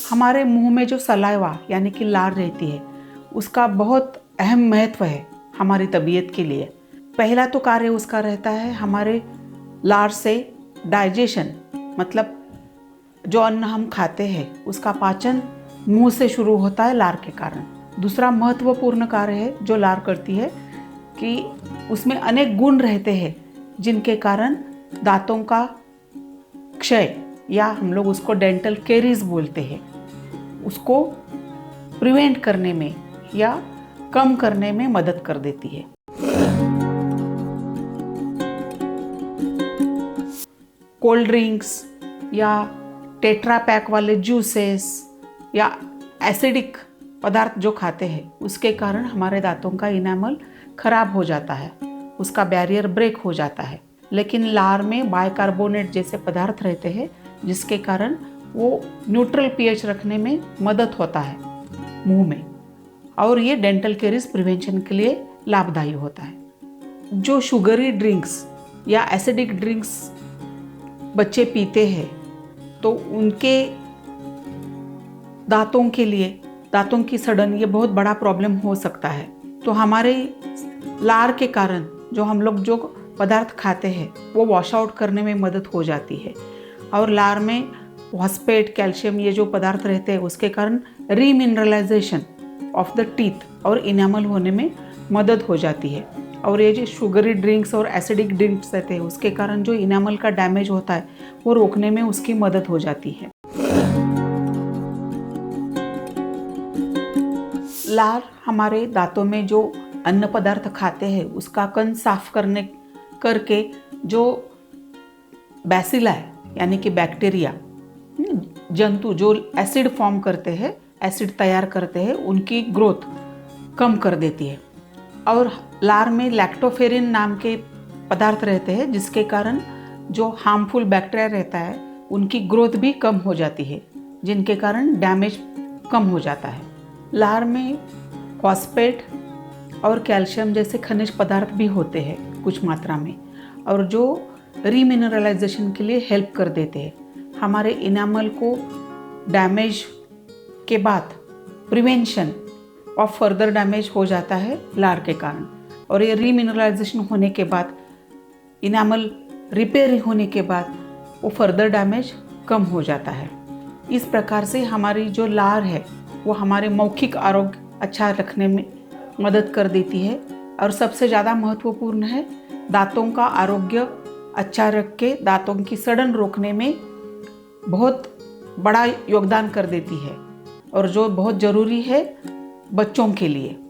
हमारे मुंह में जो सलाइवा यानी कि लार रहती है, उसका बहुत अहम महत्व है हमारी तबीयत के लिए। पहला तो कार्य उसका रहता है हमारे लार से डाइजेशन, मतलब जो अन्न हम खाते हैं उसका पाचन मुंह से शुरू होता है लार के कारण। दूसरा महत्वपूर्ण कार्य है जो लार करती है कि उसमें अनेक गुण रहते हैं जिनके कारण दांतों का क्षय, या हम लोग उसको डेंटल कैरीज बोलते हैं, उसको प्रिवेंट करने में या कम करने में मदद कर देती है। कोल्ड ड्रिंक्स या टेट्रा पैक वाले जूसेस या एसिडिक पदार्थ जो खाते हैं उसके कारण हमारे दांतों का इनेमल खराब हो जाता है, उसका बैरियर ब्रेक हो जाता है। लेकिन लार में बाइकार्बोनेट जैसे पदार्थ रहते हैं जिसके कारण वो न्यूट्रल पीएच रखने में मदद होता है मुंह में, और ये डेंटल कैरीज प्रिवेंशन के लिए लाभदायी होता है। जो शुगरी ड्रिंक्स या एसिडिक ड्रिंक्स बच्चे पीते हैं तो उनके दांतों के लिए, दांतों की सड़न, ये बहुत बड़ा प्रॉब्लम हो सकता है। तो हमारे लार के कारण जो हम लोग जो पदार्थ खाते हैं वो वॉश आउट करने में मदद हो जाती है, और लार में फॉस्फेट, कैल्शियम, ये जो पदार्थ रहते हैं उसके कारण रीमिनरलाइजेशन ऑफ द टीथ और इनेमल होने में मदद हो जाती है। और ये जो शुगरी ड्रिंक्स और एसिडिक ड्रिंक्स रहते हैं उसके कारण जो इनेमल का डैमेज होता है वो रोकने में उसकी मदद हो जाती है। लार हमारे दांतों में जो अन्न पदार्थ खाते हैं उसका कण साफ करके जो बैसिला है यानी कि बैक्टीरिया, जंतु जो एसिड फॉर्म करते हैं, एसिड तैयार करते हैं, उनकी ग्रोथ कम कर देती है। और लार में लैक्टोफेरिन नाम के पदार्थ रहते हैं जिसके कारण जो हार्मफुल बैक्टीरिया रहता है उनकी ग्रोथ भी कम हो जाती है, जिनके कारण डैमेज कम हो जाता है। लार में फॉस्फेट और कैल्शियम जैसे खनिज पदार्थ भी होते हैं कुछ मात्रा में, और जो रीमिनरलाइजेशन के लिए हेल्प कर देते हैं। हमारे इनेमल को डैमेज के बाद प्रिवेंशन ऑफ फर्दर डैमेज हो जाता है लार के कारण, और ये रीमिनरलाइजेशन होने के बाद, इनेमल रिपेयर होने के बाद वो फर्दर डैमेज कम हो जाता है। इस प्रकार से हमारी जो लार है वो हमारे मौखिक आरोग्य अच्छा रखने में मदद कर देती है, और सबसे ज़्यादा महत्वपूर्ण है दांतों का आरोग्य अच्छा रख के दांतों की सड़न रोकने में बहुत बड़ा योगदान कर देती है, और जो बहुत ज़रूरी है बच्चों के लिए।